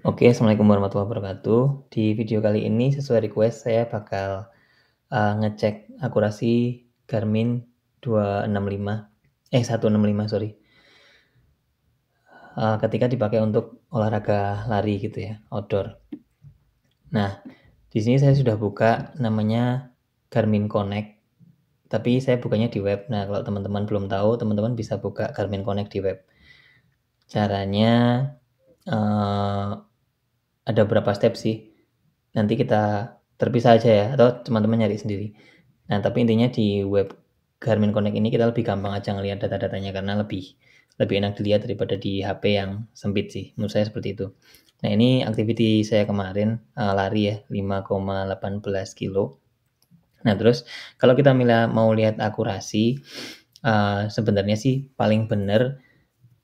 Oke, assalamualaikum warahmatullahi wabarakatuh. Di video kali ini sesuai request saya bakal ngecek akurasi Garmin 265, 165 sorry. Ketika dipakai untuk olahraga lari gitu ya, outdoor. Nah, di sini saya sudah buka namanya Garmin Connect, tapi saya bukanya di web. Nah, kalau teman-teman belum tahu, teman-teman bisa buka Garmin Connect di web. Caranya ada beberapa step sih. Nanti kita terpisah aja ya, atau teman-teman nyari sendiri. Nah, tapi intinya di web Garmin Connect ini kita lebih gampang aja ngelihat data-datanya karena lebih enak dilihat daripada di HP yang sempit sih. Menurut saya seperti itu. Nah, ini activity saya kemarin lari ya 5,18 kilo. Nah, terus kalau kita mau lihat akurasi, sebenarnya sih paling benar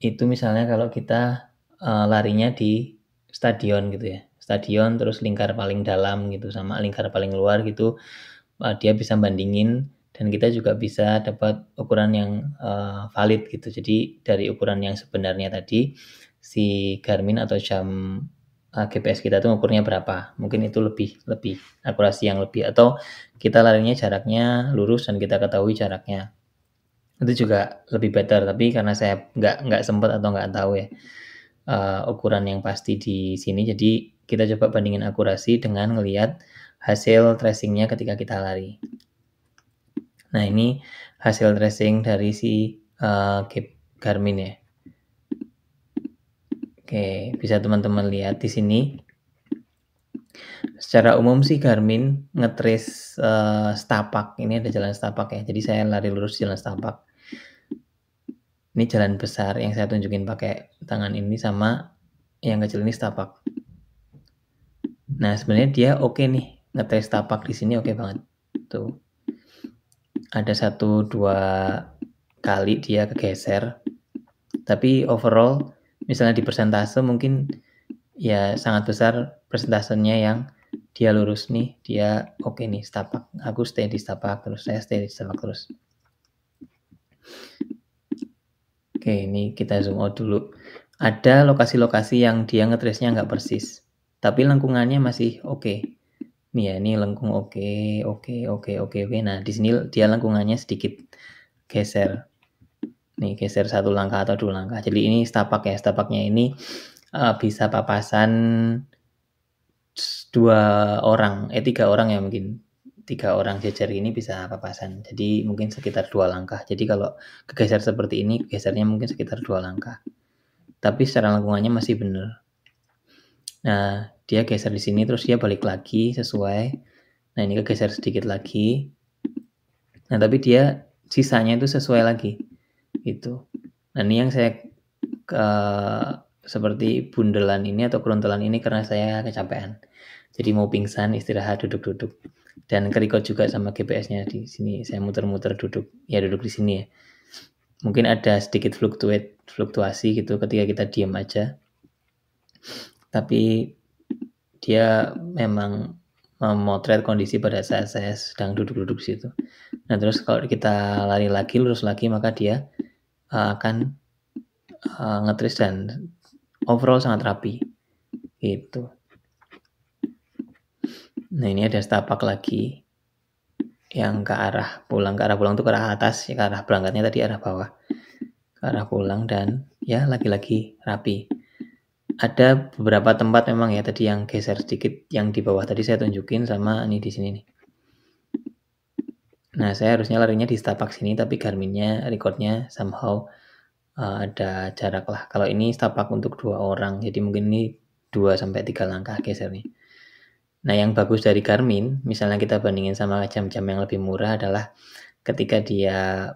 itu misalnya kalau kita larinya di stadion gitu ya, stadion terus lingkar paling dalam gitu sama lingkar paling luar gitu, dia bisa bandingin dan kita juga bisa dapat ukuran yang valid gitu. Jadi dari ukuran yang sebenarnya tadi si Garmin atau jam GPS kita tuh ukurnya berapa, mungkin itu lebih akurasi yang lebih, atau kita larinya jaraknya lurus dan kita ketahui jaraknya, itu juga lebih better. Tapi karena saya nggak sempat atau nggak tahu ya ukuran yang pasti di sini, jadi kita coba bandingin akurasi dengan ngelihat hasil tracingnya ketika kita lari. Nah, ini hasil tracing dari si Garmin ya. Oke, bisa teman-teman lihat di sini. Secara umum sih Garmin ngetrace setapak. Ini ada jalan setapak ya. Jadi saya lari lurus jalan setapak. Ini jalan besar yang saya tunjukin pakai tangan ini, sama yang kecil ini setapak. Nah, sebenarnya dia oke nih, ngetrace setapak di sini oke banget. Tuh. Ada 1-2 kali dia kegeser. Tapi overall misalnya di persentase mungkin ya sangat besar persentasenya yang dia lurus nih, dia oke nih setapak. Aku stay di setapak terus, saya stay di setapak terus. Oke, ini kita zoom out dulu. Ada lokasi-lokasi yang dia ngetrace-nya nggak persis, tapi lengkungannya masih oke. Nih ya, ini lengkung oke. Nah, di sini dia lengkungannya sedikit geser. Nih, geser 1 langkah atau 2 langkah. Jadi ini setapak ya. Setapaknya ini bisa papasan 3 orang ya mungkin. 3 orang jejer ini bisa papasan. Jadi mungkin sekitar 2 langkah. Jadi kalau kegeser seperti ini, gesernya mungkin sekitar 2 langkah. Tapi secara lengkungannya masih benar. Nah, dia geser di sini terus dia balik lagi sesuai. Nah, ini kegeser sedikit lagi. Nah, tapi dia sisanya itu sesuai lagi. Gitu. Nah, ini yang saya seperti bundelan ini atau keruntelan ini karena saya kecapean. Jadi mau pingsan, istirahat, duduk-duduk. Dan kerekod juga sama GPS-nya di sini. Saya muter-muter duduk di sini ya. Mungkin ada sedikit fluktuasi gitu ketika kita diam aja. Tapi dia memang memotret kondisi pada saat saya sedang duduk-duduk di situ. Nah, terus kalau kita lari lagi, lurus lagi, maka dia akan ngetrace dan overall sangat rapi. Gitu. Nah, ini ada setapak lagi yang ke arah pulang itu ke arah atas, ya, ke arah berangkatnya tadi arah bawah, ke arah pulang, dan ya lagi-lagi rapi. Ada beberapa tempat memang ya tadi yang geser sedikit, yang di bawah tadi saya tunjukin, sama ini di sini nih. Nah, saya harusnya larinya di setapak sini, tapi Garminnya recordnya somehow ada jarak lah. Kalau ini setapak untuk 2 orang, jadi mungkin ini 2-3 langkah gesernya. Nah, yang bagus dari Garmin, misalnya kita bandingin sama jam-jam yang lebih murah, adalah ketika dia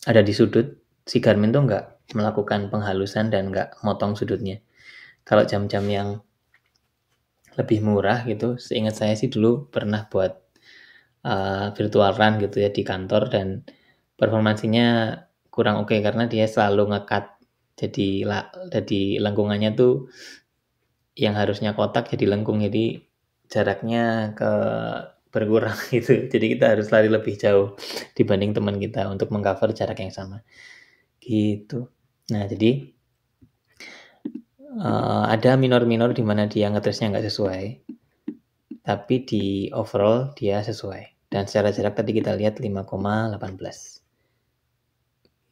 ada di sudut, si Garmin tuh nggak melakukan penghalusan dan nggak motong sudutnya. Kalau jam-jam yang lebih murah gitu, seingat saya sih dulu pernah buat virtual run gitu ya di kantor, dan performansinya kurang oke karena dia selalu nge-cut. Jadi lengkungannya tuh yang harusnya kotak jadi lengkung, jadi jaraknya berkurang gitu. Jadi kita harus lari lebih jauh dibanding teman kita untuk mengcover jarak yang sama gitu. Nah, jadi ada minor-minor di mana dia ngetrace-nya nggak sesuai, tapi di overall dia sesuai. Dan secara jarak tadi kita lihat 5,18.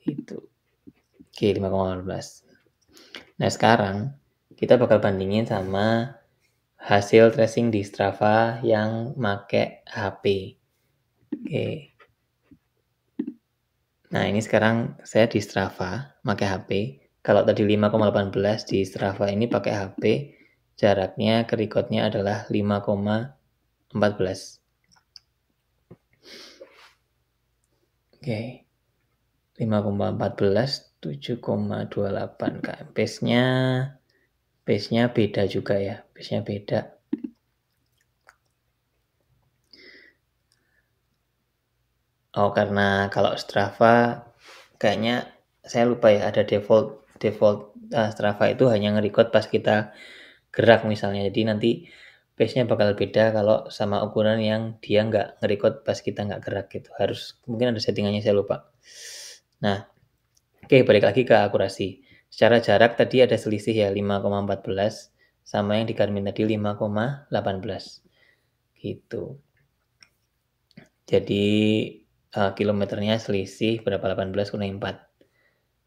Itu. Oke, 5,18. Nah, sekarang kita bakal bandingin sama hasil tracing di Strava yang make HP. Oke. Nah, ini sekarang saya di Strava pakai HP. Kalau tadi 5,18 di Strava ini pakai HP, jaraknya ke recordnya adalah 5,14. Oke. 5,14, 7,28 km. Pace-nya beda juga ya. Pace-nya beda. Oh, karena kalau Strava kayaknya saya lupa ya, ada default Strava itu hanya nge-record pas kita gerak misalnya. Jadi nanti pace-nya bakal beda kalau sama ukuran yang dia nggak nge-record pas kita nggak gerak gitu. Harus mungkin ada settingannya, saya lupa. Nah, oke, balik lagi ke akurasi. Secara jarak tadi ada selisih ya, 5,14 sama yang di Garmin tadi 5,18 gitu. Jadi kilometernya selisih berapa, 18 kurang 4,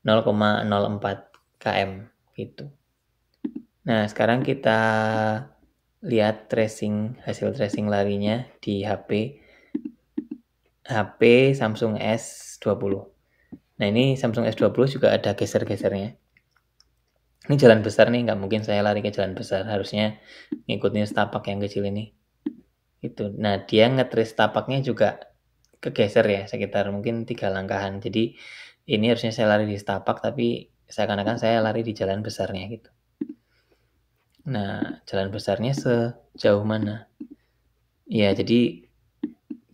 0,04 km gitu. Nah, sekarang kita lihat hasil tracing larinya di HP Samsung S20. Nah, ini Samsung S20 juga ada geser-gesernya. Ini jalan besar nih, nggak mungkin saya lari ke jalan besar, harusnya ngikutin setapak yang kecil ini. Gitu. Nah, dia nge-trace tapaknya juga kegeser ya, sekitar mungkin 3 langkahan. Jadi ini harusnya saya lari di setapak, tapi seakan-akan saya lari di jalan besarnya gitu. Nah, jalan besarnya sejauh mana? Ya, jadi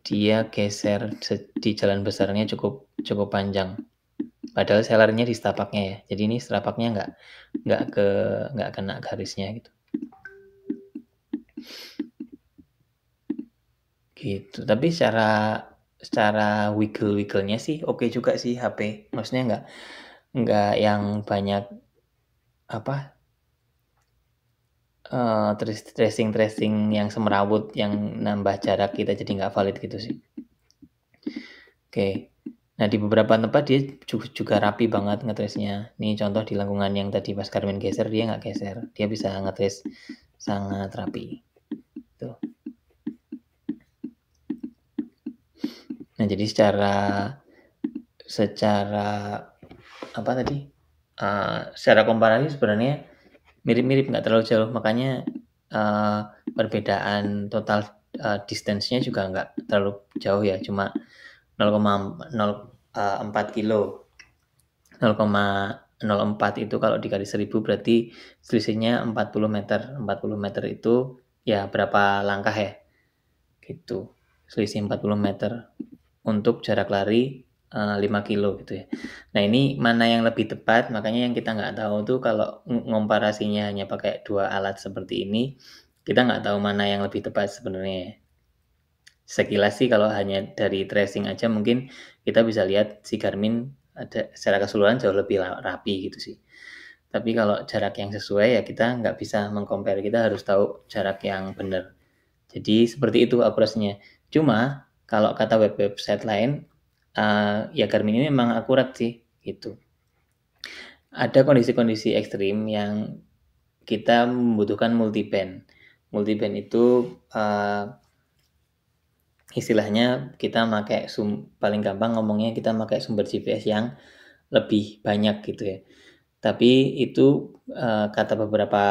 dia geser di jalan besarnya cukup panjang. Padahal saya larinya di setapaknya ya. Jadi ini setapaknya nggak kena garisnya gitu. Gitu. Tapi secara wiggle-wiggle-nya sih oke juga sih HP. Maksudnya nggak yang banyak apa tracing yang semerawut yang nambah jarak kita jadi nggak valid gitu sih. Oke. Nah, di beberapa tempat dia juga rapi banget ngetrace-nya. Nih contoh di lengkungan yang tadi pas Garmin geser, dia nggak geser. Dia bisa ngetrace sangat rapi. Tuh. Nah, jadi secara apa tadi? Secara komparatif sebenarnya mirip-mirip, nggak terlalu jauh. Makanya perbedaan total distance-nya juga nggak terlalu jauh ya. Cuma 0,04 kilo. 0,04 itu kalau dikali 1000 berarti selisihnya 40 meter. 40 meter itu ya berapa langkah ya? Gitu. Selisih 40 meter untuk jarak lari 5 kilo gitu ya. Nah, ini mana yang lebih tepat? Makanya yang kita nggak tahu tuh kalau ngomparasinya hanya pakai 2 alat seperti ini, kita nggak tahu mana yang lebih tepat sebenarnya. Sekilas sih kalau hanya dari tracing aja mungkin kita bisa lihat si Garmin ada secara keseluruhan jauh lebih rapi gitu sih. Tapi kalau jarak yang sesuai ya kita nggak bisa mengcompare, kita harus tahu jarak yang benar. Jadi seperti itu akurasinya. Cuma kalau kata website lain, ya Garmin ini memang akurat sih gitu. Ada kondisi-kondisi ekstrim yang kita membutuhkan multiband. Multiband itu istilahnya kita pakai paling gampang ngomongnya kita pakai sumber GPS yang lebih banyak gitu ya. Tapi itu kata beberapa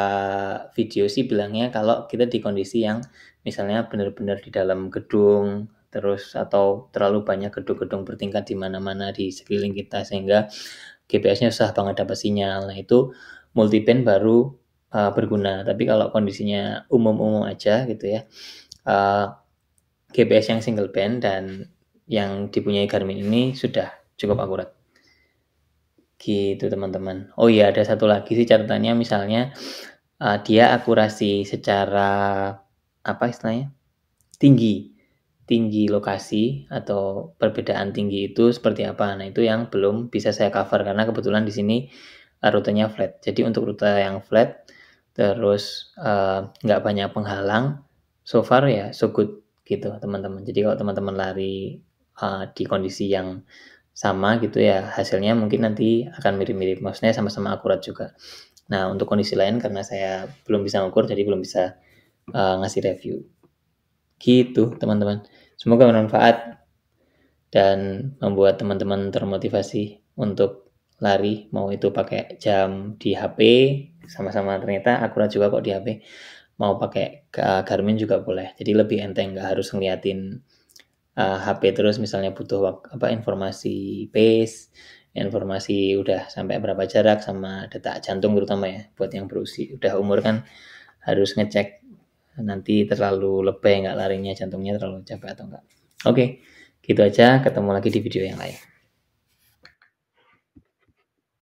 video sih bilangnya kalau kita di kondisi yang misalnya benar-benar di dalam gedung terus atau terlalu banyak gedung-gedung bertingkat di mana-mana di sekeliling kita sehingga GPS-nya susah banget dapat sinyal. Nah, itu multiband baru berguna. Tapi kalau kondisinya umum-umum aja gitu ya. GPS yang single band dan yang dipunyai Garmin ini sudah cukup akurat. Gitu teman-teman. Oh iya, ada satu lagi sih catatannya, misalnya dia akurasi secara apa istilahnya? Tinggi lokasi atau perbedaan tinggi itu seperti apa. Nah, itu yang belum bisa saya cover karena kebetulan di sini rutenya flat. Jadi untuk rute yang flat terus nggak banyak penghalang, so far ya so good gitu teman-teman. Jadi kalau teman-teman lari di kondisi yang sama gitu ya, hasilnya mungkin nanti akan mirip-mirip, maksudnya sama-sama akurat juga. Nah untuk kondisi lain karena saya belum bisa ngukur jadi belum bisa ngasih review gitu teman-teman. Semoga bermanfaat dan membuat teman-teman termotivasi untuk lari, mau itu pakai jam di HP, sama-sama ternyata akurat juga kok di HP, mau pakai Garmin juga boleh, jadi lebih enteng, nggak harus ngeliatin HP terus, misalnya butuh informasi pace, informasi udah sampai berapa jarak, sama detak jantung terutama ya, buat yang berusia udah umur kan harus ngecek nanti terlalu lebay nggak larinya, jantungnya terlalu capek atau enggak. Oke, gitu aja, ketemu lagi di video yang lain.